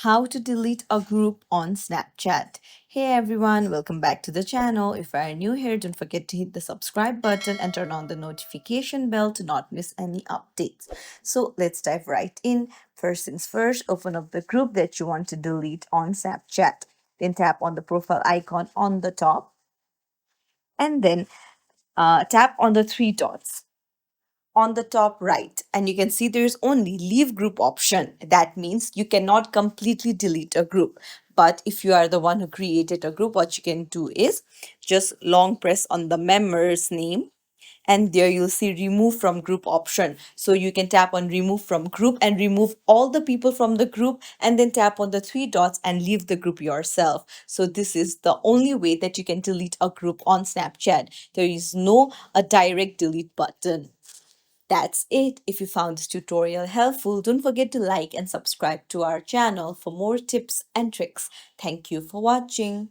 How to delete a group on Snapchat. Hey everyone, welcome back to the channel. If you are new here, don't forget to hit the subscribe button and turn on the notification bell to not miss any updates. So let's dive right in. First things first, open up the group that you want to delete on Snapchat. Then tap on the profile icon on the top and then tap on the three dots on the top right, and you can see there's only leave group option. That means you cannot completely delete a group, but if you are the one who created a group, what you can do is just long press on the member's name, and there you'll see remove from group option. So you can tap on remove from group and remove all the people from the group, and then tap on the three dots and leave the group yourself. So this is the only way that you can delete a group on Snapchat. There is no a direct delete button. That's it. If you found this tutorial helpful, don't forget to like and subscribe to our channel for more tips and tricks. Thank you for watching.